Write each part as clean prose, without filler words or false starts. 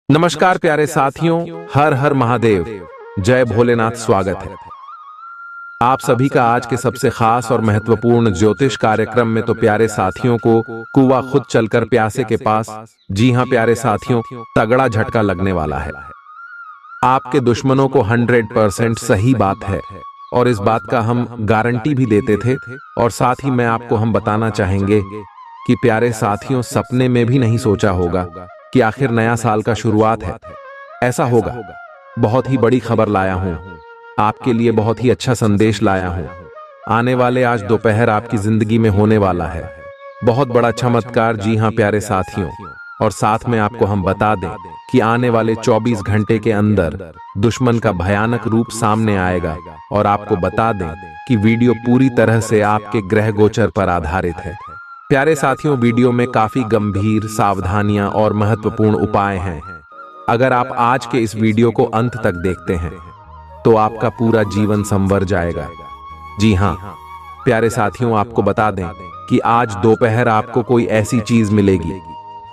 नमस्कार प्यारे साथियों, हर हर महादेव, जय भोलेनाथ। स्वागत है आप सभी का आज के सबसे खास और महत्वपूर्ण ज्योतिष कार्यक्रम में। तो प्यारे साथियों को कुआं खुद चलकर प्यासे के पास, जी हां प्यारे साथियों, तगड़ा झटका लगने वाला है। आपके दुश्मनों को 100% सही बात है और इस बात का हम गारंटी भी देते थे। और साथ ही मैं आपको हम बताना चाहेंगे कि प्यारे साथियों, सपने में भी नहीं सोचा होगा कि आखिर नया साल का शुरुआत है, ऐसा होगा। बहुत ही बड़ी खबर लाया हूं आपके लिए, बहुत ही अच्छा संदेश लाया हूं। आने वाले आज दोपहर आपकी जिंदगी में होने वाला है बहुत बड़ा चमत्कार। जी हां प्यारे साथियों, और साथ में आपको हम बता दें कि आने वाले 24 घंटे के अंदर दुश्मन का भयानक रूप सामने आएगा। और आपको बता दें कि वीडियो पूरी तरह से आपके ग्रह गोचर पर आधारित है। प्यारे साथियों, वीडियो में काफी गंभीर सावधानियां और महत्वपूर्ण उपाय हैं। अगर आप आज के इस वीडियो को अंत तक देखते हैं तो आपका पूरा जीवन संवर जाएगा। जी हां प्यारे साथियों, आपको बता दें कि आज दोपहर आपको कोई ऐसी चीज मिलेगी,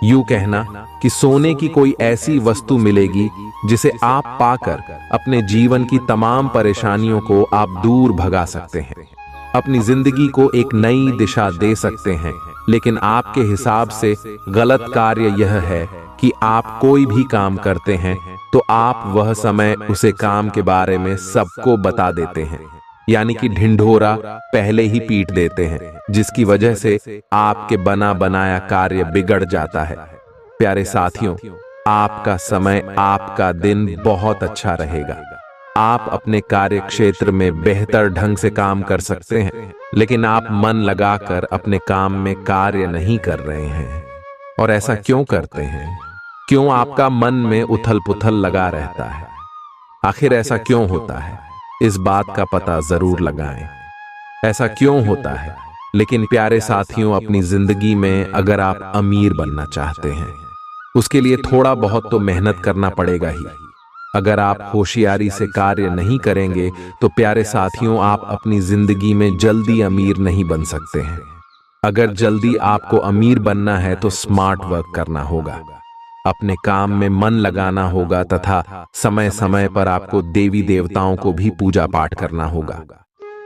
यूं कहना कि सोने की कोई ऐसी वस्तु मिलेगी जिसे आप पाकर अपने जीवन की तमाम परेशानियों को आप दूर भगा सकते हैं, अपनी जिंदगी को एक नई दिशा दे सकते हैं। लेकिन आपके हिसाब से गलत कार्य यह है कि आप कोई भी काम करते हैं तो आप वह समय उसे काम के बारे में सबको बता देते हैं, यानी कि ढिंढोरा पहले ही पीट देते हैं, जिसकी वजह से आपके बना बनाया कार्य बिगड़ जाता है। प्यारे साथियों, आपका समय, आपका दिन बहुत अच्छा रहेगा। आप अपने कार्य क्षेत्र में बेहतर ढंग से काम कर सकते हैं, लेकिन आप मन लगाकर अपने काम में कार्य नहीं कर रहे हैं। और ऐसा क्यों करते हैं? क्यों आपका मन में उथल पुथल लगा रहता है? आखिर ऐसा क्यों होता है? इस बात का पता जरूर लगाएं। ऐसा क्यों होता है? लेकिन प्यारे साथियों, अपनी जिंदगी में अगर आप अमीर बनना चाहते हैं, उसके लिए थोड़ा बहुत तो मेहनत करना पड़ेगा ही। अगर आप होशियारी से कार्य नहीं करेंगे तो प्यारे साथियों, आप अपनी जिंदगी में जल्दी अमीर नहीं बन सकते हैं। अगर जल्दी आपको अमीर बनना है तो स्मार्ट वर्क करना होगा, अपने काम में मन लगाना होगा तथा समय समय पर आपको देवी देवताओं को भी पूजा पाठ करना होगा।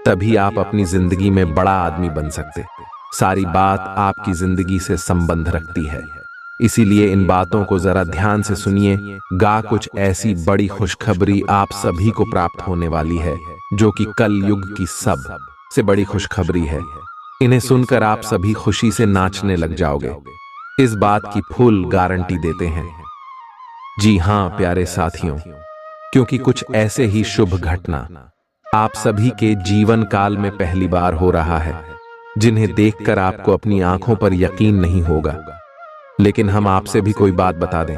तभी आप अपनी जिंदगी में बड़ा आदमी बन सकते। सारी बात आपकी जिंदगी से संबंध रखती है, इसीलिए इन बातों को जरा ध्यान से सुनिए। कुछ ऐसी बड़ी खुशखबरी आप सभी को प्राप्त होने वाली है, जो कि कल युग की सब से बड़ी खुशखबरी है। इन्हें सुनकर आप सभी खुशी से नाचने लग जाओगे, इस बात की फुल गारंटी देते हैं। जी हां प्यारे साथियों, क्योंकि कुछ ऐसे ही शुभ घटना आप सभी के जीवन काल में पहली बार हो रहा है, जिन्हें देखकर आपको अपनी आंखों पर यकीन नहीं होगा। लेकिन हम आपसे भी कोई बात बता दें,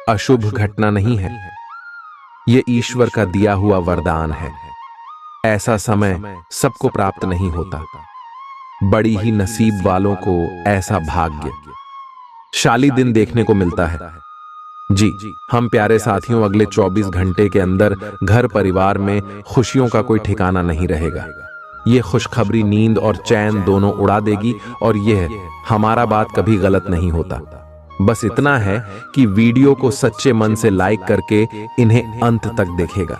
अशुभ घटना नहीं है, यह ईश्वर का दिया हुआ वरदान है। ऐसा समय सबको प्राप्त नहीं होता, बड़ी ही नसीब वालों को ऐसा भाग्यशाली दिन देखने को मिलता है। जी हम प्यारे साथियों, अगले 24 घंटे के अंदर घर परिवार में खुशियों का कोई ठिकाना नहीं रहेगा। ये खुशखबरी नींद और चैन दोनों उड़ा देगी। और यह हमारा बात कभी गलत नहीं होता। बस इतना है कि वीडियो को सच्चे मन से लाइक करके इन्हें अंत तक देखेगा।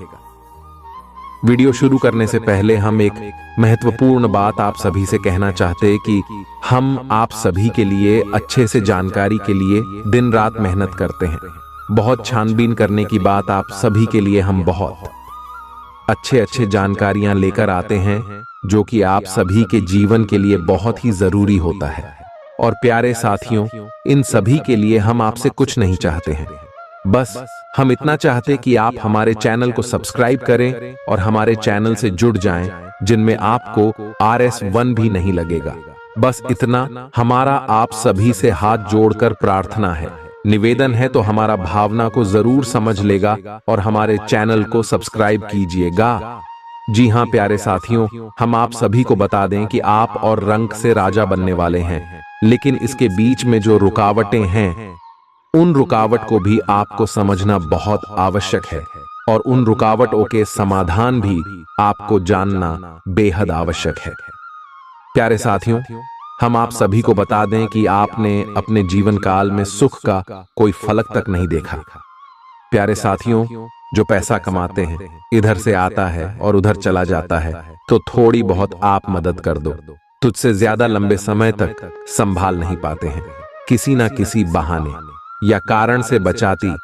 वीडियो शुरू करने से पहले हम एक महत्वपूर्ण बात आप सभी से कहना चाहते हैं कि हम आप सभी के लिए अच्छे से जानकारी के लिए दिन रात मेहनत करते हैं। बहुत छानबीन करने की बात आप सभी के लिए हम बहुत अच्छे जानकारियां लेकर आते हैं, जो कि आप सभी के जीवन के लिए बहुत ही जरूरी होता है। और प्यारे साथियों, इन सभी के लिए हम आपसे कुछ नहीं चाहते हैं, बस हम इतना चाहते कि आप हमारे चैनल को सब्सक्राइब करें और हमारे चैनल से जुड़ जाएं, जिनमें आपको RS1 भी नहीं लगेगा। बस इतना हमारा आप सभी से हाथ जोड़कर प्रार्थना है, निवेदन है। तो हमारा भावना को जरूर समझ लेगा और हमारे चैनल को सब्सक्राइब कीजिएगा। जी हां प्यारे साथियों, हम आप सभी को बता दें कि आप और रंक से राजा बनने वाले हैं, लेकिन इसके बीच में जो रुकावटें हैं, उन रुकावट को भी आपको समझना बहुत आवश्यक है। और उन रुकावटों के समाधान भी आपको जानना बेहद आवश्यक है। प्यारे साथियों, हम आप सभी को बता दें कि आपने अपने जीवन काल में सुख का कोई फलक तक नहीं देखा। प्यारे साथियों, जो पैसा कमाते हैं इधर से आता है और उधर चला जाता है, तो थोड़ी बहुत आप मदद कर दो। तुझसे ज्यादा लंबे समय तक संभाल नहीं पाते हैं, किसी ना किसी बहाने या कारण से बचाती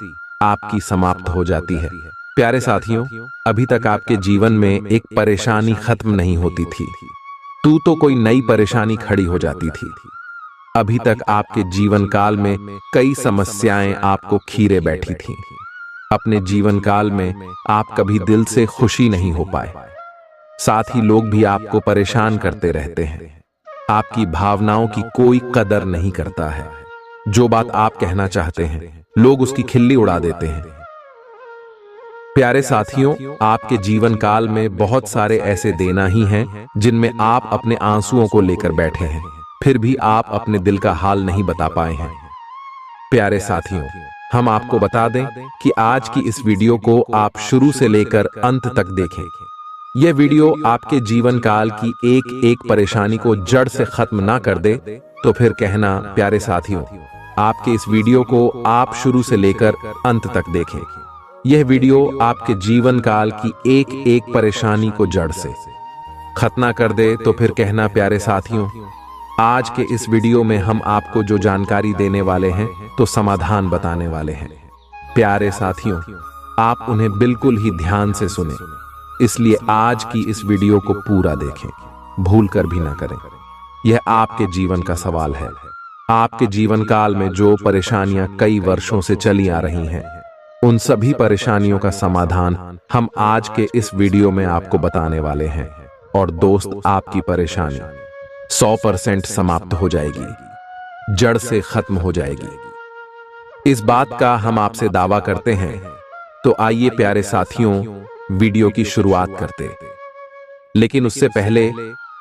आपकी समाप्त हो जाती है। प्यारे साथियों, अभी तक आपके जीवन में एक परेशानी खत्म नहीं होती थी, तू तो कोई नई परेशानी खड़ी हो जाती थी। अभी तक आपके जीवन काल में कई समस्याएं आपको खीरे बैठी थीं। अपने जीवन काल में आप कभी दिल से खुशी नहीं हो पाए, साथ ही लोग भी आपको परेशान करते रहते हैं। आपकी भावनाओं की कोई कदर नहीं करता है। जो बात आप कहना चाहते हैं लोग उसकी खिल्ली उड़ा देते हैं। प्यारे साथियों, आपके जीवन काल में बहुत सारे ऐसे देना ही हैं जिनमें आप अपने आंसुओं को लेकर बैठे हैं, फिर भी आप अपने दिल का हाल नहीं बता पाए हैं। प्यारे साथियों, हम आपको बता दें कि आज की इस वीडियो को आप शुरू से लेकर अंत तक देखें। यह वीडियो आपके जीवन काल की एक एक परेशानी को जड़ से खत्म ना कर दे तो फिर कहना। प्यारे साथियों, आपके इस वीडियो को आप शुरू से लेकर अंत तक देखें। यह वीडियो आपके जीवन काल की एक एक परेशानी को जड़ से खत्म कर दे तो फिर कहना। प्यारे साथियों, आज के इस वीडियो में हम आपको जो जानकारी देने वाले हैं तो समाधान बताने वाले हैं। प्यारे साथियों, आप उन्हें बिल्कुल ही ध्यान से सुने, इसलिए आज की इस वीडियो को पूरा देखें, भूल कर भी ना करें। यह आपके जीवन का सवाल है। आपके जीवन काल में जो परेशानियां कई वर्षों से चली आ रही हैं, उन सभी परेशानियों का समाधान हम आज के इस वीडियो में आपको बताने वाले हैं। और दोस्त, आपकी परेशानी 100% समाप्त हो जाएगी, जड़ से खत्म हो जाएगी। इस बात का हम आपसे दावा करते हैं। तो आइए प्यारे साथियों, वीडियो की शुरुआत करते। लेकिन उससे पहले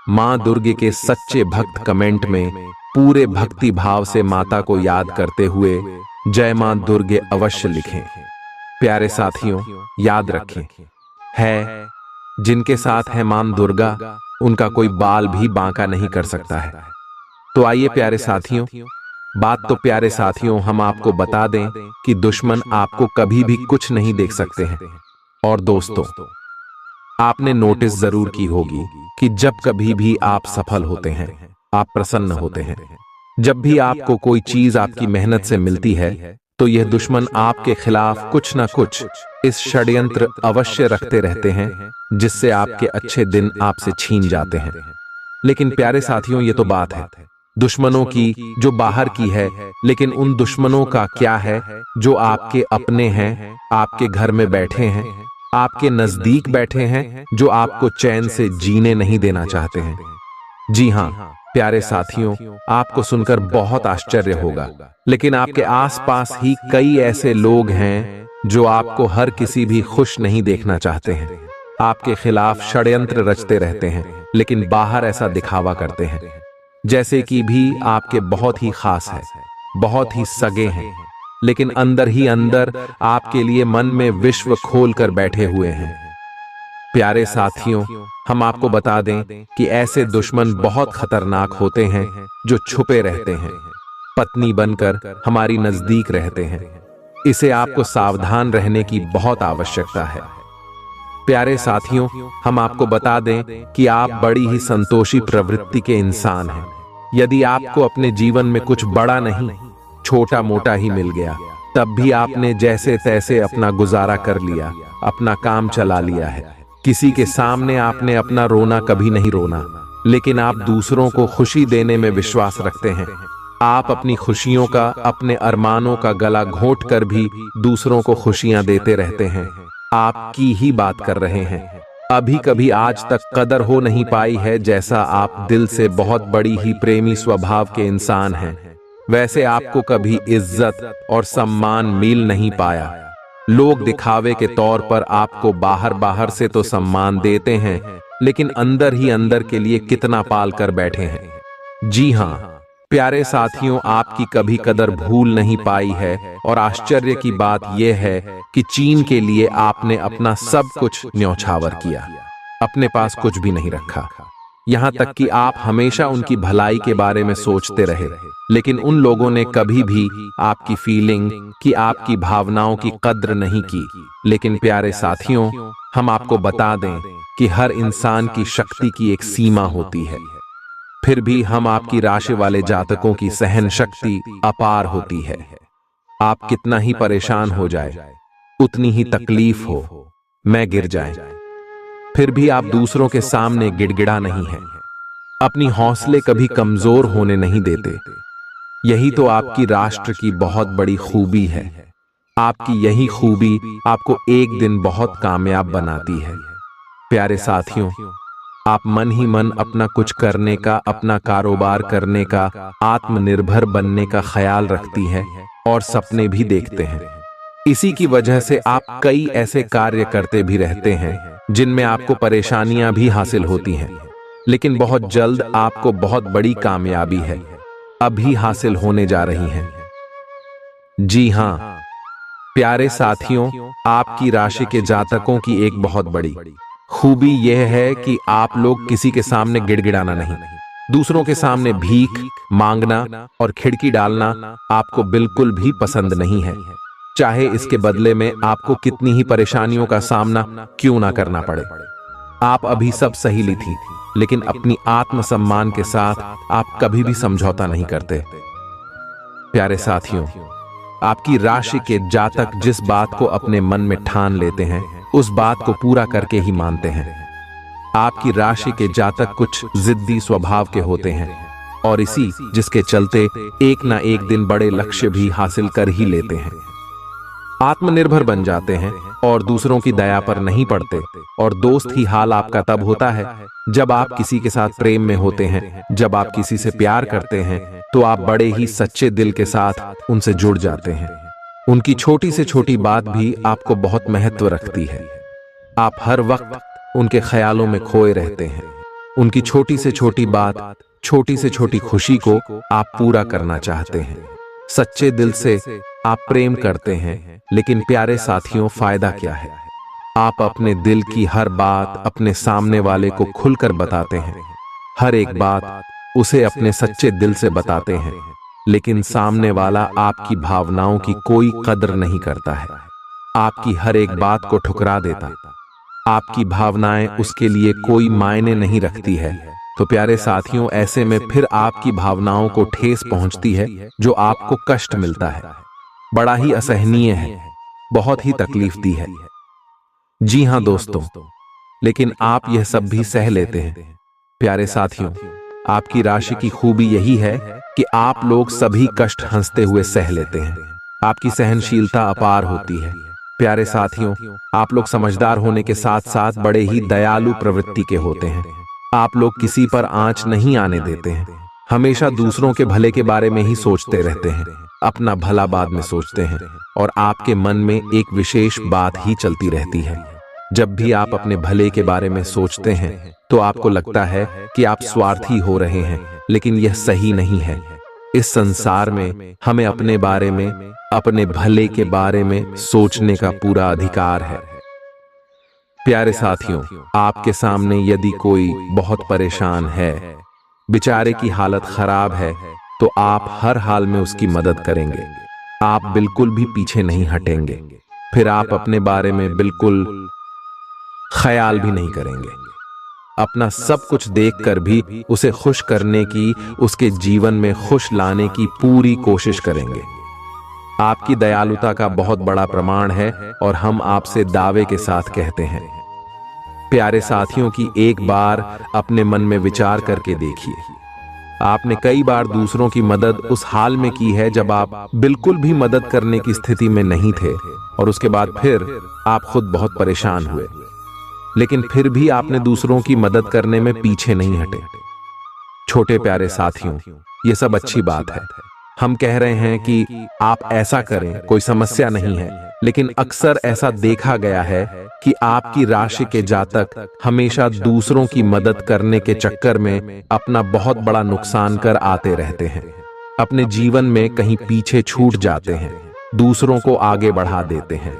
मां दुर्गे के सच्चे भक्त कमेंट में पूरे भक्ति भाव से माता को याद करते हुए जय मां दुर्गे अवश्य लिखें। प्यारे साथियों, याद रखें, है जिनके साथ है मां दुर्गा, उनका कोई बाल भी बांका नहीं कर सकता है। तो आइए प्यारे साथियों, प्यारे साथियों, हम आपको बता दें कि दुश्मन आपको कभी भी कुछ नहीं देख सकते हैं। और दोस्तों, आपने नोटिस जरूर की होगी कि जब कभी भी आप सफल होते हैं, आप प्रसन्न होते हैं, जब भी आपको कोई चीज आपकी मेहनत से मिलती है, तो यह दुश्मन आपके खिलाफ कुछ ना कुछ इस षड्यंत्र अवश्य रखते रहते हैं, जिससे आपके अच्छे दिन आपसे छीन जाते हैं। लेकिन प्यारे साथियों, ये तो बात है दुश्मनों की जो बाहर की है, लेकिन उन दुश्मनों का क्या है जो आपके अपने हैं, आपके घर में बैठे हैं, आपके नजदीक बैठे हैं, जो आपको चैन से जीने नहीं देना चाहते हैं। जी हाँ प्यारे साथियों, आपको सुनकर बहुत आश्चर्य होगा, लेकिन आपके आसपास ही कई ऐसे लोग हैं जो आपको हर किसी भी खुश नहीं देखना चाहते हैं, आपके खिलाफ षड्यंत्र रचते रहते हैं, लेकिन बाहर ऐसा दिखावा करते हैं जैसे कि भी आपके बहुत ही खास है, बहुत ही सगे हैं, लेकिन अंदर ही अंदर आपके लिए मन में विश्व खोल कर बैठे हुए हैं। प्यारे साथियों, हम आपको बता दें कि ऐसे दुश्मन बहुत खतरनाक होते हैं जो छुपे रहते हैं, पत्नी बनकर हमारी नजदीक रहते हैं। इसे आपको सावधान रहने की बहुत आवश्यकता है। प्यारे साथियों, हम आपको बता दें कि आप बड़ी ही संतोषी प्रवृत्ति के इंसान हैं। यदि आपको अपने जीवन में कुछ बड़ा नहीं, छोटा मोटा ही मिल गया, तब भी आपने जैसे तैसे अपना गुजारा कर लिया, अपना काम चला लिया है। किसी के सामने आपने अपना रोना कभी नहीं रोना, लेकिन आप दूसरों को खुशी देने में विश्वास रखते हैं। आप अपनी खुशियों का, अपने अरमानों का गला घोंट कर भी दूसरों को खुशियां देते रहते हैं। आपकी ही बात कर रहे हैं। अभी कभी आज तक कदर हो नहीं पाई है, जैसा आप दिल से बहुत बड़ी ही प्रेमी स्वभाव के इंसान हैं, वैसे आपको कभी इज्जत और सम्मान मिल नहीं पाया। लोग दिखावे के तौर पर आपको बाहर बाहर से तो सम्मान देते हैं, लेकिन अंदर ही अंदर के लिए कितना पाल कर बैठे हैं। जी हाँ प्यारे साथियों, आपकी कभी कदर भूल नहीं पाई है। और आश्चर्य की बात यह है कि चीन के लिए आपने अपना सब कुछ न्यौछावर किया, अपने पास कुछ भी नहीं रखा। यहाँ तक कि आप हमेशा उनकी भलाई के बारे में सोचते रहे, लेकिन उन लोगों ने कभी भी आपकी फीलिंग की, आपकी भावनाओं की कद्र नहीं की। लेकिन प्यारे साथियों, हम आपको बता दें कि हर इंसान की शक्ति की एक सीमा होती है। फिर भी हम आपकी राशि वाले जातकों की सहन शक्ति अपार होती है। आप कितना ही परेशान हो जाए, उतनी ही तकलीफ हो, मैं गिर जाए, फिर भी आप दूसरों के सामने गिड़गिड़ा नहीं है, अपनी हौसले कभी कमजोर होने नहीं देते। यही तो आपकी राष्ट्र की बहुत बड़ी खूबी है। आपकी यही खूबी आपको एक दिन बहुत कामयाब बनाती है। प्यारे साथियों, आप मन ही मन अपना कुछ करने का, अपना कारोबार करने का, आत्मनिर्भर बनने का ख्याल रखती हैं और सपने भी देखते हैं। इसी की वजह से आप कई ऐसे कार्य करते भी रहते हैं जिनमें आपको परेशानियां भी हासिल होती हैं, लेकिन बहुत जल्द आपको बहुत बड़ी कामयाबी है अभी हासिल होने जा रही है। जी हां प्यारे साथियों, आपकी राशि के जातकों की एक बहुत बड़ी खूबी यह है कि आप लोग किसी के सामने गिड़गिड़ाना नहीं, दूसरों के सामने भीख मांगना और खिड़की डालना आपको बिल्कुल भी पसंद नहीं है, चाहे इसके बदले में आपको कितनी ही परेशानियों का सामना क्यों ना करना पड़े। आप अभी सब सही ली थी, लेकिन अपनी आत्मसम्मान के साथ आप कभी भी समझौता नहीं करते। प्यारे साथियों, आपकी राशि के जातक जिस बात को अपने मन में ठान लेते हैं, उस बात को पूरा करके ही मानते हैं। आपकी राशि के जातक कुछ जिद्दी स्वभाव के होते हैं और इसी जिसके चलते एक ना एक दिन बड़े लक्ष्य भी हासिल कर ही लेते हैं। आत्मनिर्भर बन जाते हैं और दूसरों की दया पर नहीं पड़ते। और दोस्त ही हाल आपका तब होता है जब आप किसी के साथ प्रेम में होते हैं, जब आप किसी से प्यार करते हैं तो आप बड़े ही सच्चे दिल के साथ उनसे जुड़ जाते हैं। उनकी छोटी से छोटी बात भी आपको बहुत महत्व रखती है। आप हर वक्त उनके ख्यालों में खोए रहते हैं। उनकी छोटी से छोटी बात, छोटी से छोटी खुशी को आप पूरा करना चाहते हैं। सच्चे दिल से आप प्रेम करते हैं, लेकिन प्यारे साथियों, फायदा क्या है? आप अपने दिल की हर बात अपने सामने वाले को खुलकर बताते हैं, हर एक बात उसे अपने सच्चे दिल से बताते हैं, लेकिन सामने वाला आपकी भावनाओं की कोई कद्र नहीं करता है, आपकी हर एक बात को ठुकरा देता। आपकी भावनाएं उसके लिए कोई मायने नहीं रखती है। तो प्यारे साथियों, ऐसे में फिर आपकी भावनाओं को ठेस पहुंचती है, जो आपको कष्ट मिलता है, बड़ा ही असहनीय है, बहुत ही तकलीफ दी है। जी हां दोस्तों, लेकिन आप यह सब भी सह लेते हैं। प्यारे साथियों, आपकी राशि की खूबी यही है कि आप लोग सभी कष्ट हंसते हुए सह लेते हैं। आपकी सहनशीलता अपार होती है। प्यारे साथियों, आप लोग समझदार होने के साथ साथ बड़े ही दयालु प्रवृत्ति के होते हैं। आप लोग किसी पर आंच नहीं आने देते हैं, हमेशा दूसरों के भले के बारे में ही सोचते रहते हैं, अपना भला बाद में सोचते हैं और आपके मन में एक विशेष बात ही चलती रहती है। जब भी आप अपने भले के बारे में सोचते हैं तो आपको लगता है कि आप स्वार्थी हो रहे हैं, लेकिन यह सही नहीं है। इस संसार में हमें अपने बारे में, अपने भले के बारे में सोचने का पूरा अधिकार है। प्यारे साथियों, आपके सामने यदि कोई बहुत परेशान है, बेचारे की हालत खराब है, तो आप हर हाल में उसकी मदद करेंगे। आप बिल्कुल भी पीछे नहीं हटेंगे। फिर आप अपने बारे में बिल्कुल ख्याल भी नहीं करेंगे। अपना सब कुछ देखकर भी उसे खुश करने की, उसके जीवन में खुश लाने की पूरी कोशिश करेंगे। आपकी दयालुता का बहुत बड़ा प्रमाण है और हम आपसे दावे के साथ कहते हैं। प्यारे साथियों, की एक बार अपने मन में विचार करके देखिए, आपने कई बार दूसरों की मदद उस हाल में की है जब आप बिल्कुल भी मदद करने की स्थिति में नहीं थे, और उसके बाद फिर आप खुद बहुत परेशान हुए, लेकिन फिर भी आपने दूसरों की मदद करने में पीछे नहीं हटे। छोटे प्यारे साथियों, ये सब अच्छी बात है। हम कह रहे हैं कि आप ऐसा करें, कोई समस्या नहीं है, लेकिन अक्सर ऐसा देखा गया है कि आपकी राशि के जातक हमेशा दूसरों की मदद करने के चक्कर में अपना बहुत बड़ा नुकसान कर आते रहते हैं। अपने जीवन में कहीं पीछे छूट जाते हैं, दूसरों को आगे बढ़ा देते हैं।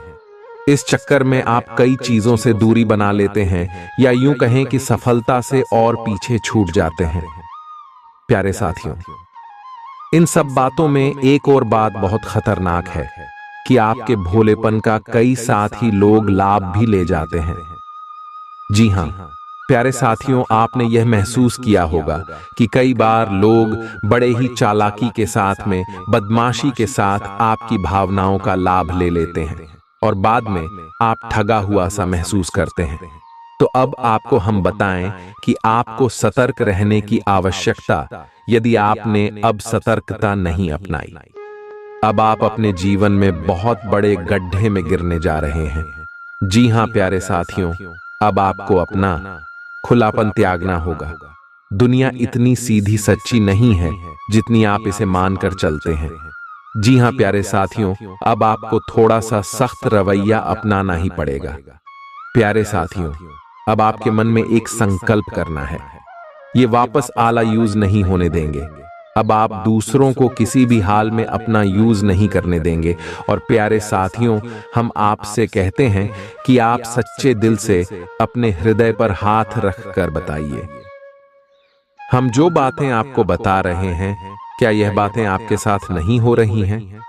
इस चक्कर में आप कई चीजों से दूरी बना लेते हैं या यूं कहें कि सफलता से और पीछे छूट जाते हैं। प्यारे साथियों, इन सब बातों में एक और बात बहुत खतरनाक है कि आपके भोलेपन का कई साथी लोग लाभ भी ले जाते हैं। जी हां प्यारे साथियों, आपने यह महसूस किया होगा कि कई बार लोग बड़े ही चालाकी के साथ में, बदमाशी के साथ आपकी भावनाओं का लाभ ले लेते हैं और बाद में आप ठगा हुआ सा महसूस करते हैं। तो अब आपको हम बताएं कि आपको सतर्क रहने की आवश्यकता, यदि आपने अब सतर्कता नहीं अपनाई, अब आप अपने जीवन में बहुत बड़े गड्ढे में गिरने जा रहे हैं। जी हां प्यारे साथियों, अब आपको अपना खुलापन त्यागना होगा। दुनिया इतनी सीधी सच्ची नहीं है जितनी आप इसे मानकर चलते हैं। जी हां प्यारे साथियों, अब आपको थोड़ा सा सख्त रवैया अपनाना ही पड़ेगा। प्यारे साथियों, अब आपके मन में एक संकल्प करना है, ये वापस आला यूज नहीं होने देंगे। अब आप दूसरों को किसी भी हाल में अपना यूज नहीं करने देंगे। और प्यारे साथियों, हम आपसे कहते हैं कि आप सच्चे दिल से अपने हृदय पर हाथ रखकर बताइए, हम जो बातें आपको बता रहे हैं, क्या यह बातें आपके साथ नहीं हो रही हैं?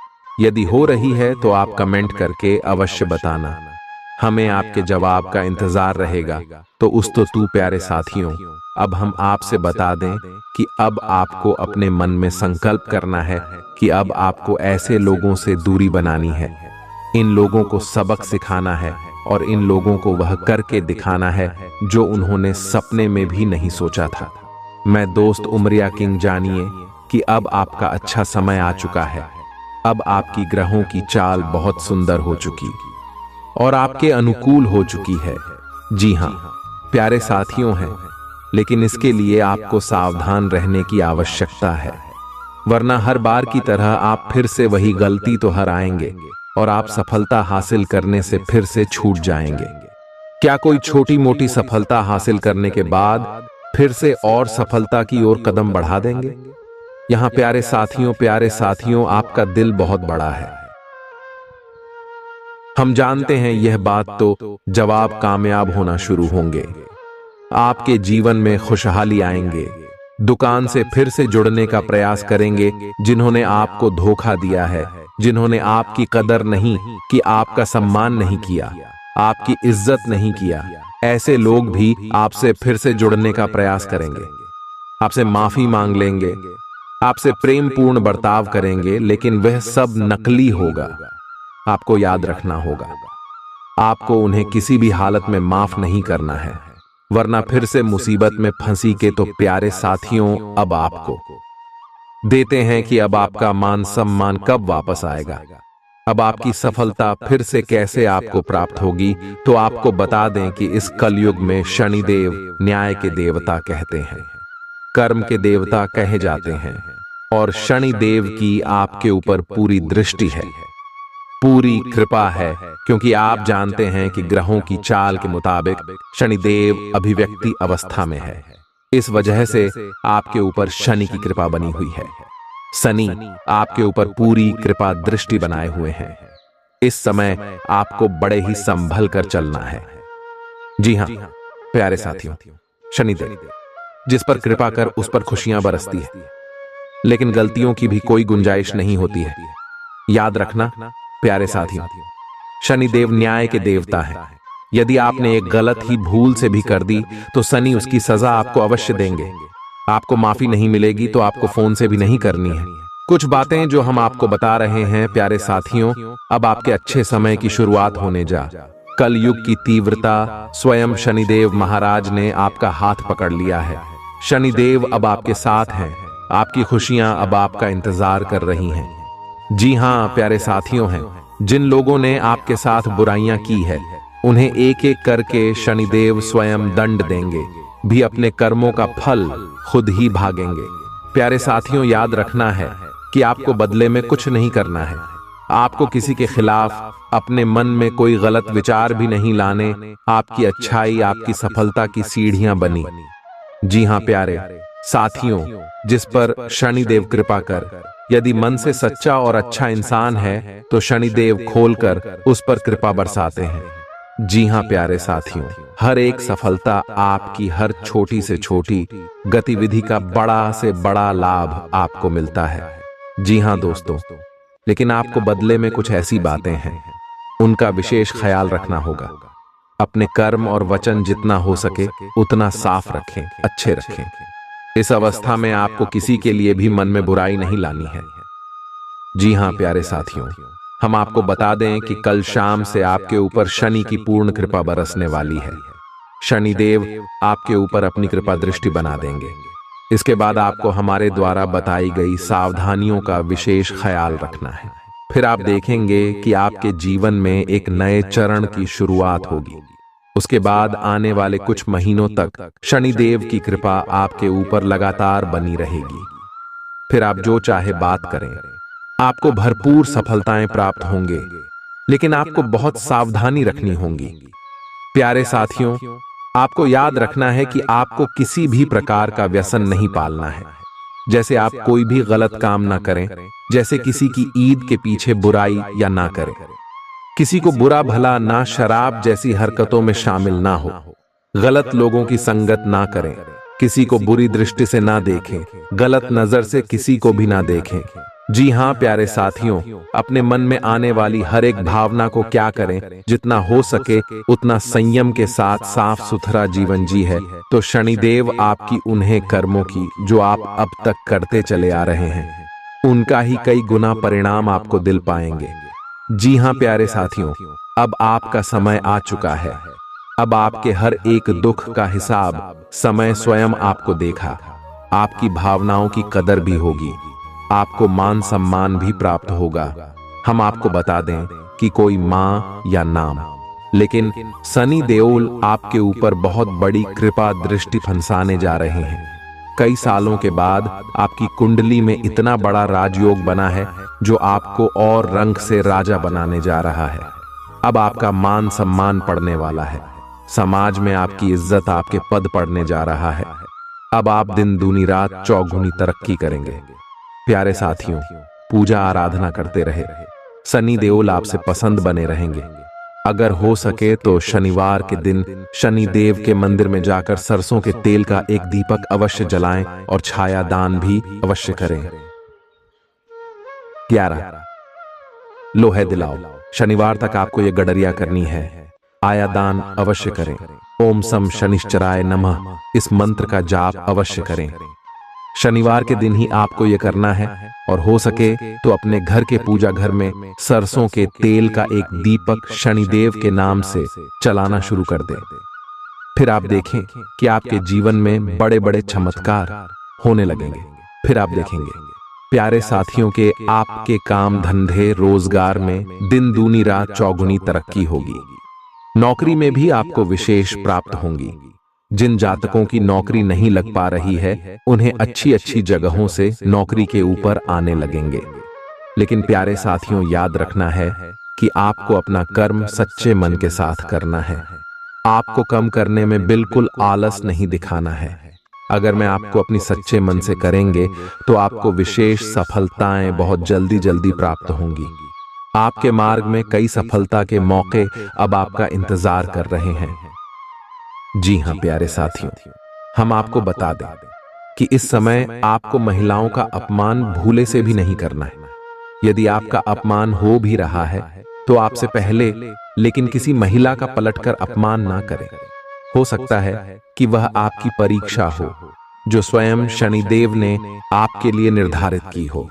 यदि हो रही है तो आप कमेंट करके अवश्य बताना, हमें आपके जवाब का इंतजार रहेगा। तो तू प्यारे साथियों, अब हम आपसे बता दें कि अब आपको अपने मन में संकल्प करना है कि अब आपको ऐसे लोगों से दूरी बनानी है। इन लोगों को सबक सिखाना है और इन लोगों को वह करके दिखाना है जो उन्होंने सपने में भी नहीं सोचा था। मैं दोस्त उमरिया किंग, जानिए कि अब आपका अच्छा समय आ चुका है। अब आपकी ग्रहों की चाल बहुत सुंदर हो चुकी और आपके अनुकूल हो चुकी है। जी हां प्यारे साथियों हैं, लेकिन इसके लिए आपको सावधान रहने की आवश्यकता है, वरना हर बार की तरह आप फिर से वही गलती तो हराएंगे और आप सफलता हासिल करने से फिर से छूट जाएंगे। क्या कोई छोटी मोटी सफलता हासिल करने के बाद फिर से और सफलता की ओर कदम बढ़ा देंगे? यहां प्यारे साथियों, आपका दिल बहुत बड़ा है। हम जानते हैं यह बात, तो जवाब कामयाब होना शुरू होंगे, आपके जीवन में खुशहाली आएंगे, दुकान से फिर से जुड़ने का प्रयास करेंगे जिन्होंने आपको धोखा दिया है, जिन्होंने आपकी कदर नहीं की, आपका सम्मान नहीं किया, आपकी इज्जत नहीं किया, ऐसे लोग भी आपसे फिर से जुड़ने का प्रयास करेंगे, आपसे माफी मांग लेंगे, आपसे प्रेम पूर्ण बर्ताव करेंगे, लेकिन वह सब नकली होगा। आपको याद रखना होगा, आपको उन्हें किसी भी हालत में माफ नहीं करना है, वरना फिर से मुसीबत में फंसी के। तो प्यारे साथियों, अब आपको देते हैं कि अब आपका मान सम्मान कब वापस आएगा, अब आपकी सफलता फिर से कैसे आपको प्राप्त होगी। तो आपको बता दें कि इस कलयुग में शनिदेव न्याय के देवता कहते हैं, कर्म के देवता कहे जाते हैं, और शनिदेव की आपके ऊपर पूरी दृष्टि है, पूरी कृपा है, क्योंकि आप जानते हैं कि ग्रहों की चाल के मुताबिक शनिदेव अभिव्यक्ति अवस्था में है। इस वजह से आपके ऊपर शनि की कृपा बनी हुई है। शनि आपके ऊपर पूरी कृपा दृष्टि बनाए हुए हैं। इस समय आपको बड़े ही संभल कर चलना है। जी हां प्यारे साथियों, शनिदेव जिस पर कृपा कर उस पर खुशियां बरसती है, लेकिन गलतियों की भी कोई गुंजाइश नहीं होती है। याद रखना प्यारे साथियों, शनिदेव न्याय के देवता है। यदि आपने एक गलत ही भूल से भी कर दी तो शनि उसकी सजा आपको अवश्य देंगे। आपको माफी नहीं मिलेगी तो आपको फोन से भी नहीं करनी है। कुछ बातें जो हम आपको बता रहे हैं प्यारे साथियों, अब आपके अच्छे समय की शुरुआत होने जा। कल युग की तीव्रता स्वयं शनिदेव महाराज ने आपका हाथ पकड़ लिया है। शनिदेव अब आपके साथ हैं, आपकी खुशियां अब आपका इंतजार कर रही हैं। जी हां प्यारे साथियों हैं, जिन लोगों ने आपके साथ बुराइयां की है उन्हें एक एक करके शनिदेव स्वयं दंड देंगे, भी अपने कर्मों का फल खुद ही भागेंगे। प्यारे साथियों, याद रखना है कि आपको बदले में कुछ नहीं करना है। आपको किसी के खिलाफ अपने मन में कोई गलत विचार भी नहीं लाने। आपकी अच्छाई आपकी सफलता की सीढ़ियां बनी। जी हां प्यारे साथियों, जिस पर शनिदेव कृपा कर, यदि मन से सच्चा और अच्छा इंसान है तो शनिदेव खोलकर उस पर कृपा बरसाते हैं। जी हां प्यारे साथियों, हर एक सफलता आपकी हर छोटी से छोटी गतिविधि का बड़ा से बड़ा लाभ आपको मिलता है। जी हां दोस्तों, लेकिन आपको बदले में कुछ ऐसी बातें हैं, उनका विशेष ख्याल रखना होगा। अपने कर्म और वचन जितना हो सके उतना साफ रखें, अच्छे रखें। इस अवस्था में आपको किसी के लिए भी मन में बुराई नहीं लानी है। जी हां प्यारे साथियों, हम आपको बता दें कि कल शाम से आपके ऊपर शनि की पूर्ण कृपा बरसने वाली है। शनिदेव आपके ऊपर अपनी कृपा दृष्टि बना देंगे। इसके बाद आपको हमारे द्वारा बताई गई सावधानियों का विशेष ख्याल रखना है। फिर आप देखेंगे कि आपके जीवन में एक नए चरण की शुरुआत होगी। उसके बाद आने वाले कुछ महीनों तक शनिदेव की कृपा आपके ऊपर लगातार बनी रहेगी। फिर आप जो चाहे बात करें, आपको भरपूर सफलताएं प्राप्त होंगे, लेकिन आपको बहुत सावधानी रखनी होगी। प्यारे साथियों, आपको याद रखना है कि आपको किसी भी प्रकार का व्यसन नहीं पालना है। जैसे आप कोई भी गलत काम ना करें, जैसे किसी की ईद के पीछे बुराई या ना करें, किसी को बुरा भला ना, शराब जैसी हरकतों में शामिल ना हो, गलत लोगों की संगत ना करें, किसी को बुरी दृष्टि से ना देखें, गलत नजर से किसी को भी ना देखें। जी हां प्यारे साथियों, अपने मन में आने वाली हर एक भावना को क्या करें, जितना हो सके उतना संयम के साथ साफ सुथरा जीवन जी है तो शनिदेव आपकी उन्हें कर्मों की जो आप अब तक करते चले आ रहे हैं, उनका ही कई गुना परिणाम आपको दिल पाएंगे। जी हां प्यारे साथियों, अब आपका समय आ चुका है। अब आपके हर एक दुख का हिसाब समय स्वयं आपको देखा। आपकी भावनाओं की कदर भी होगी, आपको मान सम्मान भी प्राप्त होगा। हम आपको बता दें कि कोई मां या नाम, लेकिन शनि देओल आपके ऊपर बहुत बड़ी कृपा दृष्टि फंसाने जा रहे हैं। कई सालों के बाद आपकी कुंडली में इतना बड़ा राजयोग बना है जो आपको और रंग से राजा बनाने जा रहा है। अब आपका मान सम्मान पड़ने वाला है, समाज में आपकी इज्जत, आपके पद पड़ने जा रहा है। अब आप दिन दूनी रात चौगुनी तरक्की करेंगे। प्यारे साथियों, पूजा आराधना करते रहे, शनि देओल आपसे पसंद बने रहेंगे। अगर हो सके तो शनिवार के दिन शनि देव के मंदिर में जाकर सरसों के तेल का एक दीपक अवश्य जलाएं और छाया दान भी अवश्य करें। 11 लोहे दिलाओ। शनिवार तक आपको यह गडरिया करनी है। आया दान अवश्य करें। ओम सम शनिश्चराय नमः इस मंत्र का जाप अवश्य करें। शनिवार के दिन ही आपको यह करना है और हो सके तो अपने घर के पूजा घर में सरसों के तेल का एक दीपक शनिदेव के नाम से चलाना शुरू कर दें। फिर आप देखें कि आपके जीवन में बड़े बड़े चमत्कार होने लगेंगे। फिर आप देखेंगे प्यारे साथियों के आपके काम धंधे रोजगार में दिन दूनी रात चौगुनी तरक्की होगी। नौकरी में भी आपको विशेष प्राप्त होंगी। जिन जातकों की नौकरी नहीं लग पा रही है, उन्हें अच्छी अच्छी जगहों से नौकरी के ऊपर आने लगेंगे। लेकिन प्यारे साथियों, याद रखना है कि आपको अपना कर्म सच्चे मन के साथ करना है। आपको कम करने में बिल्कुल आलस नहीं दिखाना है। अगर मैं आपको अपनी सच्चे मन से करेंगे तो आपको विशेष सफलताएं बहुत जल्दी जल्दी प्राप्त होंगी। आपके मार्ग में कई सफलता के मौके अब आपका इंतजार कर रहे हैं। जी हां प्यारे साथियों, हम आपको बता दें कि इस समय आपको महिलाओं का अपमान भूले से भी नहीं करना है। यदि आपका अपमान हो भी रहा है तो आपसे पहले लेकिन किसी महिला का पलटकर अपमान ना करें। हो सकता है कि वह आपकी परीक्षा हो जो स्वयं शनिदेव ने आपके लिए निर्धारित की हो।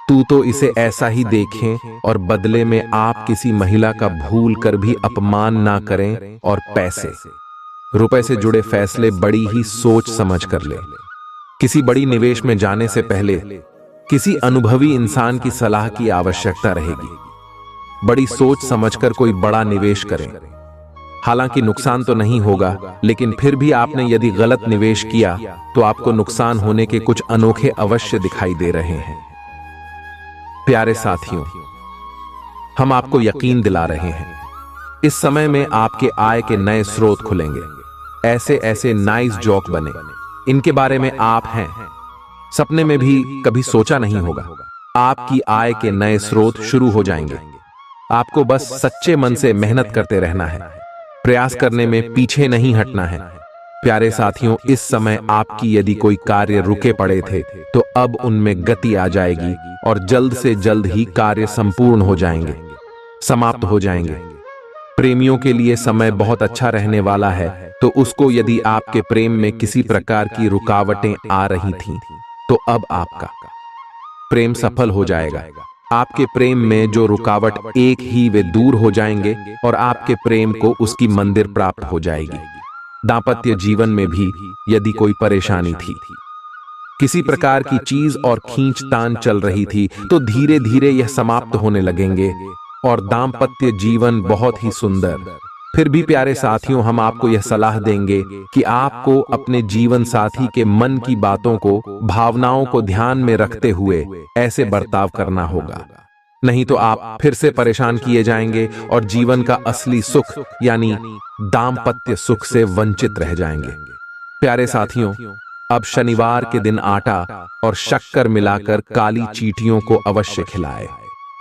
तू तो इसे ऐसा ही देखें और बदले में आप किसी महिला का भूल कर भी अपमान ना करें और पैसे रुपए से जुड़े फैसले बड़ी ही सोच समझ कर ले। किसी बड़ी निवेश में जाने से पहले किसी अनुभवी इंसान की सलाह की आवश्यकता रहेगी। बड़ी सोच समझकर कोई बड़ा निवेश करें। हालांकि नुकसान तो नहीं होगा, लेकिन फिर भी आपने यदि गलत निवेश किया तो आपको नुकसान होने के कुछ अनोखे अवश्य दिखाई दे रहे हैं। प्यारे साथियों, हम आपको यकीन दिला रहे हैं, इस समय में आपके आय के नए स्रोत खुलेंगे। ऐसे ऐसे नाइस जॉक बने, इनके बारे में आप हैं सपने में भी कभी सोचा नहीं होगा। आपकी आय के नए स्रोत शुरू हो जाएंगे। आपको बस सच्चे मन से मेहनत करते रहना है, प्रयास करने में पीछे नहीं हटना है। प्यारे साथियों, इस समय आपकी यदि कोई कार्य रुके पड़े थे तो अब उनमें गति आ जाएगी और जल्द से जल्द ही कार्य संपूर्ण हो जाएंगे, समाप्त हो जाएंगे। प्रेमियों के लिए समय बहुत अच्छा रहने वाला है, तो उसको यदि आपके प्रेम में किसी प्रकार की रुकावटें आ रही थीं, तो अब आपका प्रेम सफल हो जाएगा। आपके प्रेम में जो रुकावट एक ही वे दूर हो जाएंगे और आपके प्रेम को उसकी मंदिर प्राप्त हो जाएगी। दांपत्य जीवन में भी यदि कोई परेशानी थी, किसी प्रकार की चीज और खींचतान चल रही थी, तो धीरे धीरे यह समाप्त होने लगेंगे और दांपत्य जीवन बहुत ही सुंदर। फिर भी प्यारे साथियों, हम आपको यह सलाह देंगे कि आपको अपने जीवन साथी के मन की बातों को, भावनाओं को ध्यान में रखते हुए ऐसे बर्ताव करना होगा, नहीं तो आप फिर से परेशान किए जाएंगे और जीवन का असली सुख यानी दांपत्य सुख से वंचित रह जाएंगे। प्यारे साथियों, अब शनिवार के दिन आटा और शक्कर मिलाकर काली चींटियों को अवश्य खिलाएं।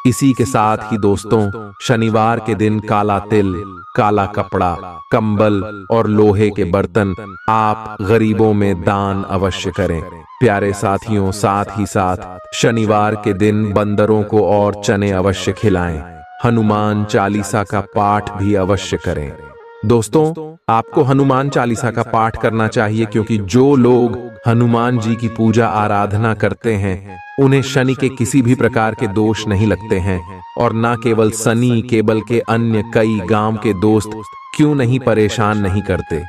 इसी के साथ ही दोस्तों, शनिवार के दिन काला तिल, काला कपड़ा, कंबल और लोहे के बर्तन आप गरीबों में दान अवश्य करें। प्यारे साथियों, साथ ही साथ शनिवार के दिन बंदरों को और चने अवश्य खिलाएं। हनुमान चालीसा का पाठ भी अवश्य करें। दोस्तों, आपको हनुमान चालीसा का पाठ करना चाहिए, क्योंकि जो लोग हनुमान जी की पूजा आराधना करते हैं उन्हें शनि के किसी भी प्रकार के दोष नहीं लगते हैं। और न केवल शनि, केवल के अन्य कई गांव के दोस्त क्यों नहीं परेशान नहीं करते।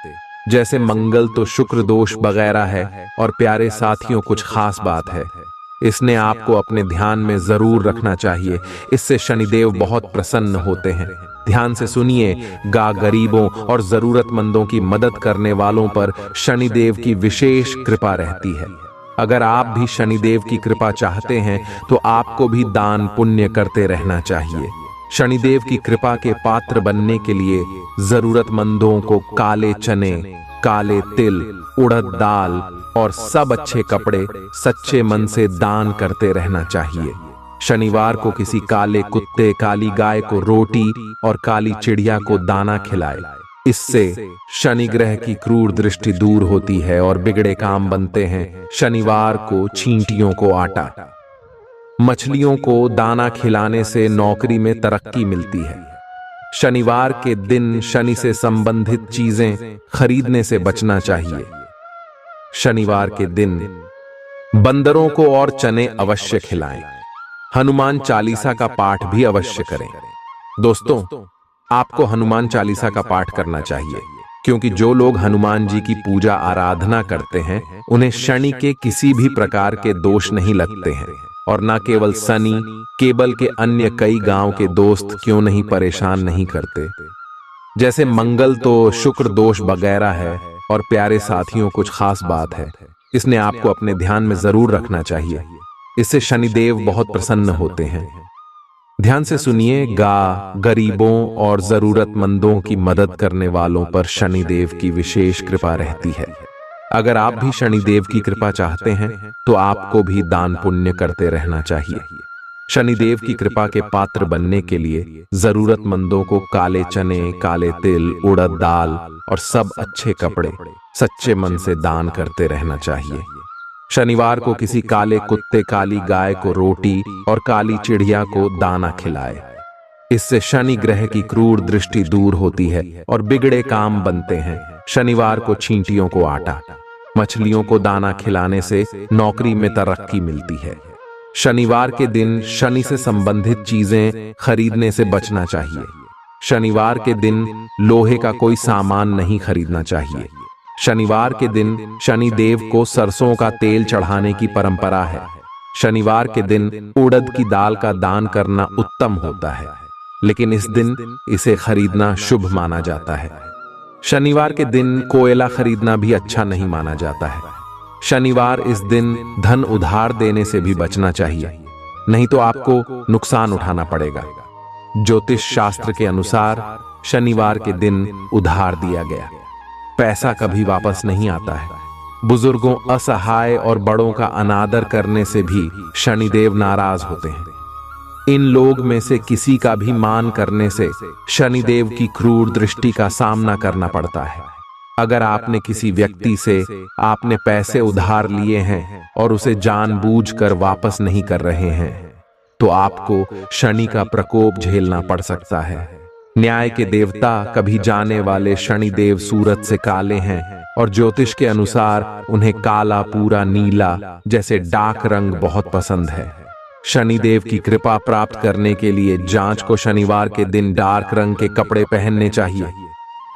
जैसे मंगल तो शुक्र दोष वगैरह है। और प्यारे साथियों, कुछ खास बात है, इसने आपको अपने ध्यान में जरूर रखना चाहिए। इससे शनिदेव बहुत प्रसन्न होते हैं। ध्यान से सुनिए, गरीबों और जरूरतमंदों की मदद करने वालों पर शनिदेव की विशेष कृपा रहती है। अगर आप भी शनिदेव की कृपा चाहते हैं तो आपको भी दान पुण्य करते रहना चाहिए। शनिदेव की कृपा के पात्र बनने के लिए जरूरतमंदों को काले चने, काले तिल, उड़द दाल और सब अच्छे कपड़े सच्चे मन से दान करते रहना चाहिए। शनिवार को किसी काले कुत्ते, काली गाय को रोटी और काली चिड़िया को दाना खिलाए। इससे शनि ग्रह की क्रूर दृष्टि दूर होती है और बिगड़े काम बनते हैं। शनिवार को चींटियों को आटा, मछलियों को दाना खिलाने से नौकरी में तरक्की मिलती है। शनिवार के दिन शनि से संबंधित चीजें खरीदने से बचना चाहिए। शनिवार के दिन बंदरों को और चने अवश्य खिलाएं। हनुमान चालीसा का पाठ भी अवश्य करें। दोस्तों, आपको हनुमान चालीसा का पाठ करना चाहिए, क्योंकि जो लोग हनुमान जी की पूजा आराधना करते हैं उन्हें शनि के किसी भी प्रकार के दोष नहीं लगते हैं। और न केवल शनि, केवल के अन्य कई गांव के दोस्त क्यों नहीं परेशान नहीं करते। जैसे मंगल तो शुक्र दोष वगैरह है। और प्यारे साथियों, कुछ खास बात है, इसने आपको अपने ध्यान में जरूर रखना चाहिए। इससे शनिदेव बहुत प्रसन्न होते हैं। ध्यान से सुनिए, गरीबों और जरूरतमंदों की मदद करने वालों पर शनिदेव की विशेष कृपा रहती है। अगर आप भी शनिदेव की कृपा चाहते हैं तो आपको भी दान पुण्य करते रहना चाहिए। शनिदेव की कृपा के पात्र बनने के लिए जरूरतमंदों को काले चने, काले तिल, उड़द दाल और सब अच्छे कपड़े सच्चे मन से दान करते रहना चाहिए। शनिवार को किसी काले कुत्ते, काली गाय को रोटी और काली चिड़िया को दाना खिलाए। इससे शनि ग्रह की क्रूर दृष्टि दूर होती है और बिगड़े काम बनते हैं। शनिवार को चींटियों को आटा, मछलियों को दाना खिलाने से नौकरी में तरक्की मिलती है। शनिवार के दिन शनि से संबंधित चीजें खरीदने से बचना चाहिए। शनिवार के दिन लोहे का कोई सामान नहीं खरीदना चाहिए। शनिवार के दिन शनि देव को सरसों का तेल चढ़ाने की परंपरा है। शनिवार के दिन उड़द की दाल का दान करना उत्तम होता है, लेकिन इस दिन इसे खरीदना शुभ माना जाता है। शनिवार के दिन कोयला खरीदना भी अच्छा नहीं माना जाता है। शनिवार इस दिन धन उधार देने से भी बचना चाहिए, नहीं तो आपको नुकसान उठाना पड़ेगा। ज्योतिष शास्त्र के अनुसार शनिवार के दिन उधार दिया गया पैसा कभी वापस नहीं आता है। बुजुर्गों, असहाय और बड़ों का अनादर करने से भी शनिदेव नाराज होते हैं। इन लोग में से किसी का भी मान करने से शनिदेव की क्रूर दृष्टि का सामना करना पड़ता है। अगर आपने किसी व्यक्ति से आपने पैसे उधार लिए हैं और उसे जानबूझकर वापस नहीं कर रहे हैं, तो आपको शनि का प्रकोप झेलना पड़ सकता है। न्याय के देवता कभी जाने वाले शनिदेव सूरज से काले हैं और ज्योतिष के अनुसार उन्हें काला, पूरा नीला जैसे डार्क रंग बहुत पसंद है। शनिदेव की कृपा प्राप्त करने के लिए जांच को शनिवार के दिन डार्क रंग के कपड़े पहनने चाहिए।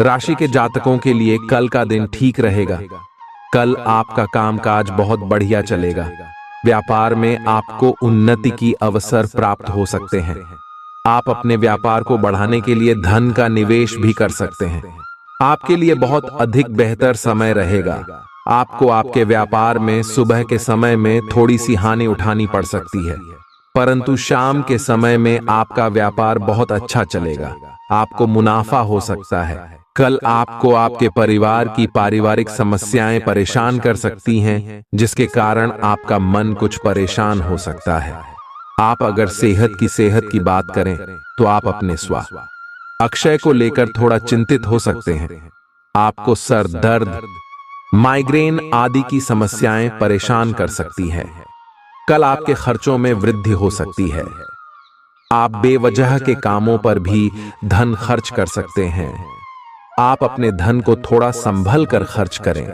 राशि के जातकों के लिए कल का दिन ठीक रहेगा। कल आपका कामकाज बहुत बढ़िया चलेगा। व्यापार में आपको उन्नति की अवसर प्राप्त हो सकते हैं। आप अपने व्यापार को बढ़ाने के लिए धन का निवेश भी कर सकते हैं। आपके लिए बहुत अधिक बेहतर समय रहेगा। आपको आपके व्यापार में सुबह के समय में थोड़ी सी हानि उठानी पड़ सकती है, परंतु शाम के समय में आपका व्यापार बहुत अच्छा चलेगा। आपको मुनाफा हो सकता है। कल आपको आपके परिवार की पारिवारिक समस्याएं परेशान कर सकती हैं, जिसके कारण आपका मन कुछ परेशान हो सकता है। आप अगर सेहत की बात करें तो आप अपने स्वास्थ्य अक्षय को लेकर थोड़ा चिंतित हो सकते हैं। आपको सर दर्द, माइग्रेन आदि की समस्याएं परेशान कर सकती है। कल आपके खर्चों में वृद्धि हो सकती है। आप बेवजह के कामों पर भी धन खर्च कर सकते हैं। आप अपने धन को थोड़ा संभल कर खर्च करें,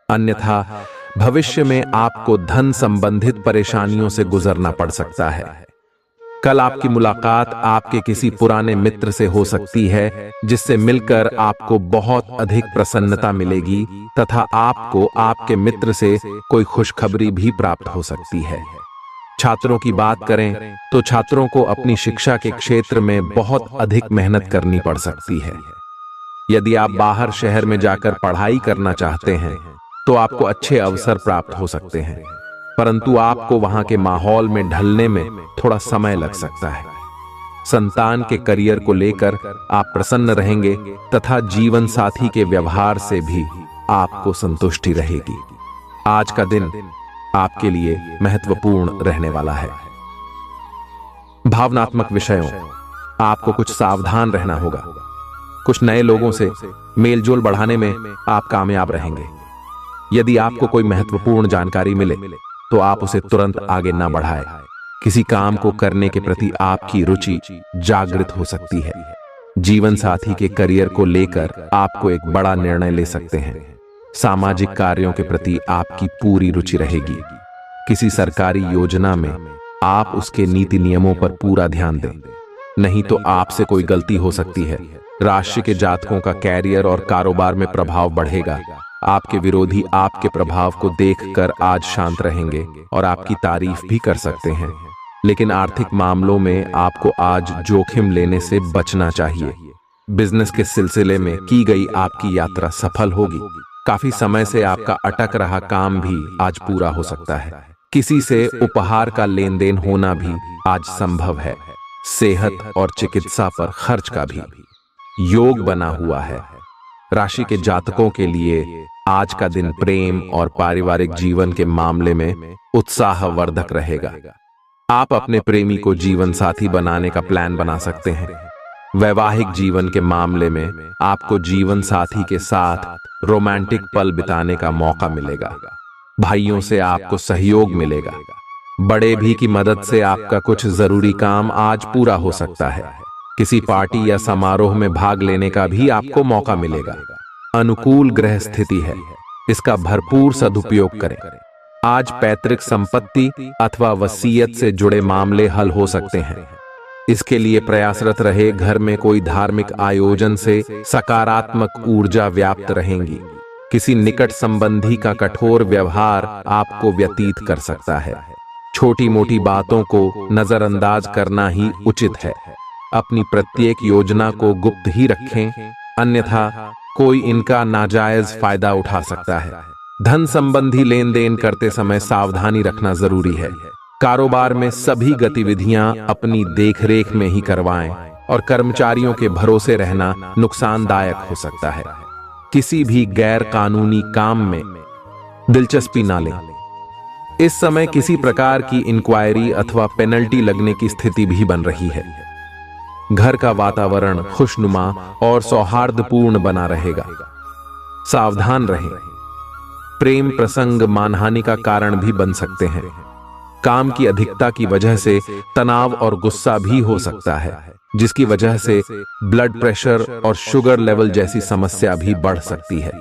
अन्यथा भविष्य में आपको धन संबंधित परेशानियों से गुजरना पड़ सकता है। कल आपकी मुलाकात आपके किसी पुराने मित्र से हो सकती है, जिससे मिलकर आपको बहुत अधिक प्रसन्नता मिलेगी तथा आपको आपके मित्र से कोई खुशखबरी भी प्राप्त हो सकती है। छात्रों की बात करें तो छात्रों को अपनी शिक्षा के क्षेत्र में बहुत अधिक मेहनत करनी पड़ सकती है। यदि आप बाहर शहर में जाकर पढ़ाई करना चाहते हैं तो आपको अच्छे अवसर प्राप्त हो सकते हैं, परंतु आपको वहां के माहौल में ढलने में थोड़ा समय लग सकता है। संतान के करियर को लेकर आप प्रसन्न रहेंगे तथा जीवन साथी के व्यवहार से भी आपको संतुष्टि रहेगी। आज का दिन आपके लिए महत्वपूर्ण रहने वाला है। भावनात्मक विषयों, आपको कुछ सावधान रहना होगा। कुछ नए लोगों से मेलजोल बढ़ाने में आप कामयाब रहेंगे। यदि आपको कोई महत्वपूर्ण जानकारी मिले तो आप उसे तुरंत आगे ना बढ़ाएं। किसी काम को करने के प्रति आपकी रुचि जागृत हो सकती है। जीवन साथी के करियर को लेकर आपको एक बड़ा निर्णय ले सकते हैं। सामाजिक कार्यों के प्रति आपकी पूरी रुचि रहेगी। किसी सरकारी योजना में आप उसके नीति नियमों पर पूरा ध्यान दें, नहीं तो आपसे कोई गलती हो सकती है। राशि के जातकों का कैरियर और कारोबार में प्रभाव बढ़ेगा। आपके विरोधी आपके प्रभाव को देखकर आज शांत रहेंगे और आपकी तारीफ भी कर सकते हैं, लेकिन आर्थिक मामलों में आपको आज जोखिम लेने से बचना चाहिए। बिजनेस के सिलसिले में की गई आपकी यात्रा सफल होगी। काफी समय से आपका अटक रहा काम भी आज पूरा हो सकता है। किसी से उपहार का लेन देन होना भी आज संभव है। सेहत और चिकित्सा पर खर्च का भी योग बना हुआ है। राशि के जातकों के लिए आज का दिन प्रेम और पारिवारिक जीवन के मामले में उत्साहवर्धक रहेगा। आप अपने प्रेमी को जीवन साथी बनाने का प्लान बना सकते हैं। वैवाहिक जीवन के मामले में आपको जीवन साथी के साथ रोमांटिक पल बिताने का मौका मिलेगा। भाइयों से आपको सहयोग मिलेगा। बड़े भी की मदद से आपका कुछ जरूरी काम आज पूरा हो सकता है। किसी पार्टी या समारोह में भाग लेने का भी आपको मौका मिलेगा। अनुकूल ग्रह स्थिति है, इसका भरपूर सदुपयोग करें। आज पैतृक संपत्ति अथवा वसीयत से जुड़े मामले हल हो सकते हैं। इसके लिए प्रयासरत रहे। घर में कोई धार्मिक आयोजन से सकारात्मक ऊर्जा व्याप्त रहेंगी। किसी निकट संबंधी का कठोर व्यवहार आपको व्यतीत कर सकता है। छोटी मोटी बातों को नजरअंदाज करना ही उचित है। अपनी प्रत्येक योजना को गुप्त ही रखें, अन्यथा कोई इनका नाजायज फायदा उठा सकता है। धन संबंधी लेन देन करते समय सावधानी रखना जरूरी है। कारोबार में सभी गतिविधियां अपनी देखरेख में ही करवाएं और कर्मचारियों के भरोसे रहना नुकसानदायक हो सकता है। किसी भी गैर कानूनी काम में दिलचस्पी ना लें। इस समय किसी प्रकार की इंक्वायरी अथवा पेनल्टी लगने की स्थिति भी बन रही है। घर का वातावरण खुशनुमा और सौहार्दपूर्ण बना रहेगा। सावधान रहें, प्रेम प्रसंग मानहानि का कारण भी बन सकते हैं। काम की अधिकता की वजह से तनाव और गुस्सा भी हो सकता है, जिसकी वजह से ब्लड प्रेशर और शुगर लेवल जैसी समस्या भी बढ़ सकती है।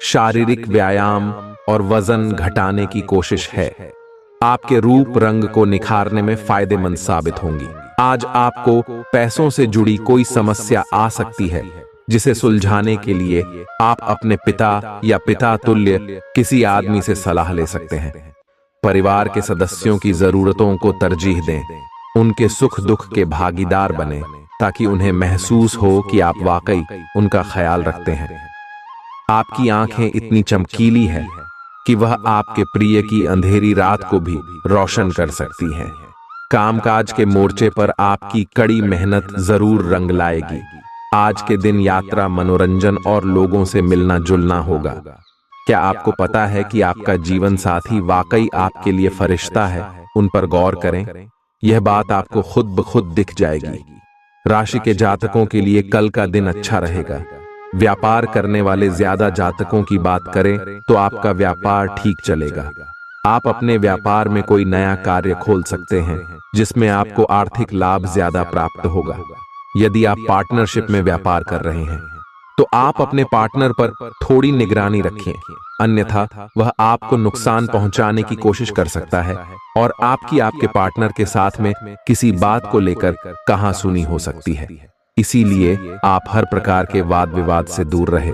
शारीरिक व्यायाम और वजन घटाने की कोशिश है, आपके रूप रंग को निखारने में फायदेमंद साबित होंगी। आज आपको पैसों से जुड़ी कोई समस्या आ सकती है, जिसे सुलझाने के लिए आप अपने पिता या पिता तुल्य किसी आदमी से सलाह ले सकते हैं। परिवार के सदस्यों की जरूरतों को तरजीह दें, उनके सुख दुख के भागीदार बने, ताकि उन्हें महसूस हो कि आप वाकई उनका ख्याल रखते हैं। आपकी आंखें इतनी चमकीली है कि वह आपके प्रिय की अंधेरी रात को भी रोशन कर सकती हैं। कामकाज के मोर्चे पर आपकी कड़ी मेहनत जरूर रंग लाएगी। आज के दिन यात्रा, मनोरंजन और लोगों से मिलना जुलना होगा। क्या आपको पता है कि आपका जीवन साथी वाकई आपके लिए फरिश्ता है? उन पर गौर करें, यह बात आपको खुद ब खुद दिख जाएगी। राशि के जातकों के लिए कल का दिन अच्छा रहेगा। व्यापार करने वाले ज्यादा जातकों की बात करें तो आपका व्यापार ठीक चलेगा। आप अपने व्यापार में कोई नया कार्य खोल सकते हैं, जिसमें आपको आर्थिक लाभ ज्यादा प्राप्त होगा। यदि आप पार्टनरशिप में व्यापार कर रहे हैं तो आप अपने पार्टनर पर थोड़ी निगरानी रखें, अन्यथा वह आपको नुकसान पहुंचाने की कोशिश कर सकता है और आपकी आपके पार्टनर के साथ में किसी बात को लेकर कहासुनी हो सकती है। इसीलिए आप हर प्रकार के वाद विवाद से दूर रहे।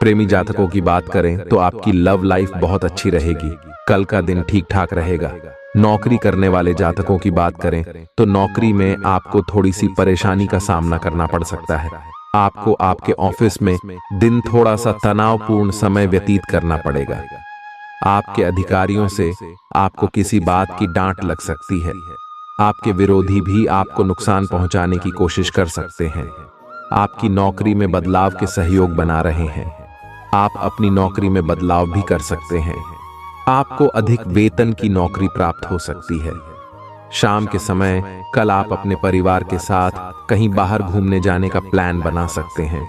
प्रेमी जातकों की बात करें तो आपकी लव लाइफ बहुत अच्छी रहेगी। कल का दिन ठीक ठाक रहेगा। नौकरी करने वाले जातकों की बात करें तो नौकरी में आपको थोड़ी सी परेशानी का सामना करना पड़ सकता है। आपको आपके ऑफिस में दिन थोड़ा सा तनावपूर्ण समय व्यतीत करना पड़ेगा। आपके अधिकारियों से आपको किसी बात की डांट लग सकती है। आपके विरोधी भी आपको नुकसान पहुंचाने की कोशिश कर सकते हैं। आपकी नौकरी में बदलाव के सहयोग बना रहे हैं। आप अपनी नौकरी में बदलाव भी कर सकते हैं। आपको अधिक वेतन की नौकरी प्राप्त हो सकती है। शाम के समय कल आप अपने परिवार के साथ कहीं बाहर घूमने जाने का प्लान बना सकते हैं,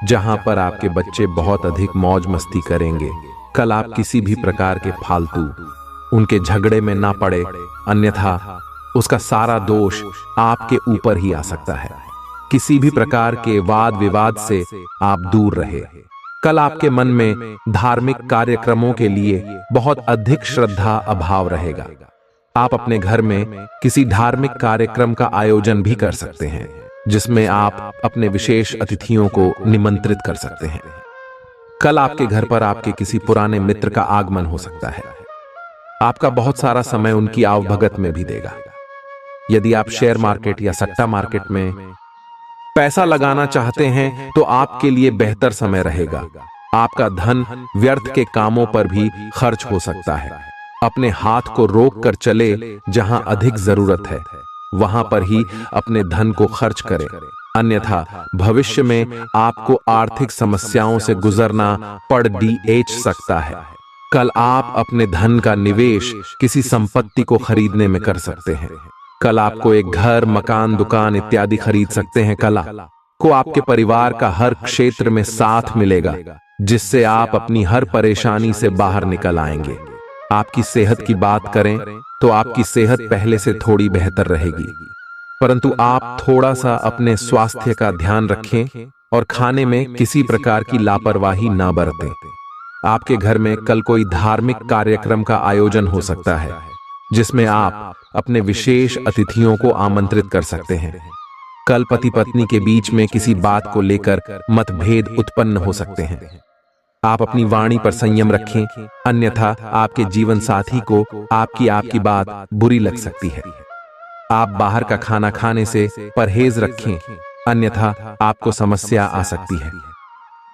जहां पर आपके बच्चे बहुत अधिक मौज मस्ती करेंगे। कल आप किसी भी प्रकार के फालतू उनके झगड़े में ना पड़े, अन्यथा उसका सारा दोष आपके ऊपर ही आ सकता है। किसी भी प्रकार के वाद विवाद से आप दूर रहे। कल आपके मन में धार्मिक कार्यक्रमों के लिए बहुत अधिक श्रद्धा अभाव रहेगा। आप अपने घर में किसी धार्मिक कार्यक्रम का आयोजन भी कर सकते हैं, जिसमें आप अपने विशेष अतिथियों को निमंत्रित कर सकते हैं। कल आपके घर पर आपके किसी पुराने मित्र का आगमन हो सकता है। आपका बहुत सारा समय उनकी आवभगत में भी देगा। यदि आप शेयर मार्केट या सट्टा मार्केट में पैसा लगाना चाहते हैं तो आपके लिए बेहतर समय रहेगा। आपका धन व्यर्थ के कामों पर भी खर्च हो सकता है। अपने हाथ को रोक कर चले, जहां अधिक जरूरत है वहां पर ही अपने धन को खर्च करें, अन्यथा भविष्य में आपको आर्थिक समस्याओं से गुजरना पड़ सकता है। कल आप अपने धन का निवेश किसी संपत्ति को खरीदने में कर सकते हैं। कल आपको एक घर, मकान, दुकान इत्यादि खरीद सकते हैं। कल को आपके परिवार का हर क्षेत्र में साथ मिलेगा, जिससे आप अपनी हर परेशानी से बाहर निकल आएंगे। आपकी सेहत की बात करें तो आपकी सेहत पहले से थोड़ी बेहतर रहेगी, परंतु आप थोड़ा सा अपने स्वास्थ्य का ध्यान रखें और खाने में किसी प्रकार की लापरवाही ना बरतें। आपके घर में कल कोई धार्मिक कार्यक्रम का आयोजन हो सकता है, जिसमें आप अपने विशेष अतिथियों को आमंत्रित कर सकते हैं। कल पति पत्नी के बीच में किसी बात को लेकर मतभेद उत्पन्न हो सकते हैं। आप अपनी वाणी पर संयम रखें, अन्यथा आपके जीवन साथी को आपकी बात बुरी लग सकती है। आप बाहर का खाना खाने से परहेज रखें, अन्यथा आपको समस्या आ सकती है।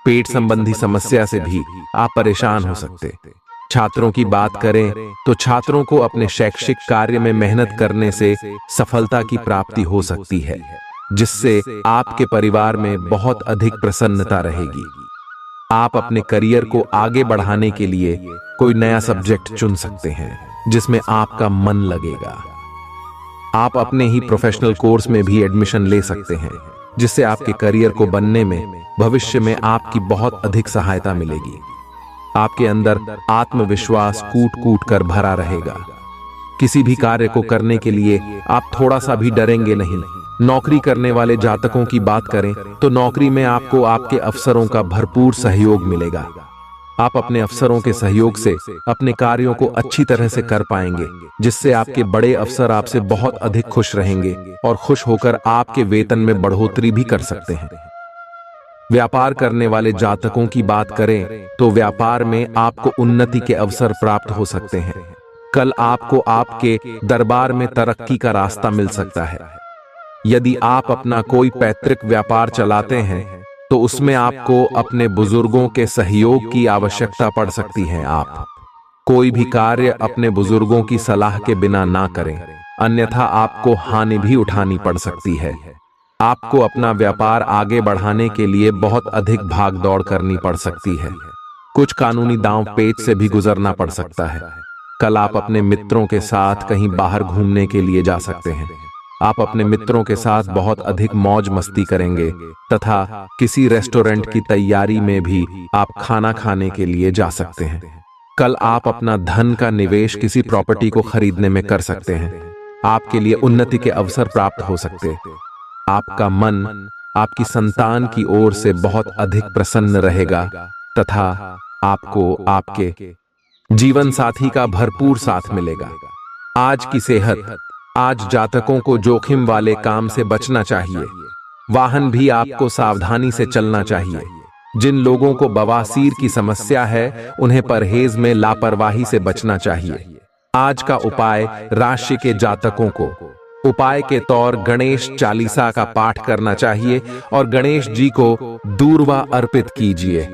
पेट संबंधी समस्या से भी आप परेशान हो सकते। छात्रों की बात करें तो छात्रों को अपने शैक्षिक कार्य में मेहनत करने से सफलता की प्राप्ति हो सकती है, जिससे आपके परिवार में बहुत अधिक प्रसन्नता रहेगी। आप अपने करियर को आगे बढ़ाने के लिए कोई नया सब्जेक्ट चुन सकते हैं जिसमें आपका मन लगेगा। आप अपने ही प्रोफेशनल कोर्स में भी एडमिशन ले सकते हैं जिससे आपके करियर को बनने में भविष्य में आपकी बहुत अधिक सहायता मिलेगी। आपके अंदर आत्मविश्वास कूट कूट कर भरा रहेगा। किसी भी कार्य को करने के लिए आप थोड़ा सा भी डरेंगे नहीं। नौकरी करने वाले जातकों की बात करें तो नौकरी में आपको आपके अफसरों का भरपूर सहयोग मिलेगा। आप अपने अफसरों के सहयोग से अपने कार्यों को अच्छी तरह से कर पाएंगे, जिससे आपके बड़े अफसर आपसे बहुत अधिक खुश रहेंगे और खुश होकर आपके वेतन में बढ़ोतरी भी कर सकते हैं। व्यापार करने वाले जातकों की बात करें तो व्यापार में आपको उन्नति के अवसर प्राप्त हो सकते हैं। कल आपको आपके दरबार में तरक्की का रास्ता मिल सकता है। यदि आप अपना कोई पैतृक व्यापार चलाते हैं तो उसमें आपको अपने बुजुर्गों के सहयोग की आवश्यकता पड़ सकती है। आप कोई भी कार्य अपने बुजुर्गों की सलाह के बिना ना करें, अन्यथा आपको हानि भी उठानी पड़ सकती है। आपको अपना व्यापार आगे बढ़ाने के लिए बहुत अधिक भागदौड़ करनी पड़ सकती है। कुछ कानूनी दांव पेच से भी गुजरना पड़ सकता है। कल आप अपने मित्रों के साथ कहीं बाहर घूमने के लिए जा सकते हैं। आप अपने मित्रों के साथ बहुत अधिक मौज मस्ती करेंगे तथा किसी रेस्टोरेंट की तैयारी में भी आप खाना खाने के लिए जा सकते हैं। कल आप अपना धन का निवेश किसी प्रॉपर्टी को खरीदने में कर सकते हैं। आपके लिए उन्नति के अवसर प्राप्त हो सकते हैं। आपका मन आपकी संतान की ओर से बहुत अधिक प्रसन्न रहेगा तथा आपको आपके जीवन साथी का भरपूर साथ मिलेगा। आज की सेहत, आज जातकों को जोखिम वाले काम से बचना चाहिए। वाहन भी आपको सावधानी से चलना चाहिए। जिन लोगों को बवासीर की समस्या है उन्हें परहेज में लापरवाही से बचना चाहिए। आज का उपाय, राशि के जातकों को उपाय के तौर गणेश चालीसा का पाठ करना चाहिए और गणेश जी को दूर्वा अर्पित कीजिए।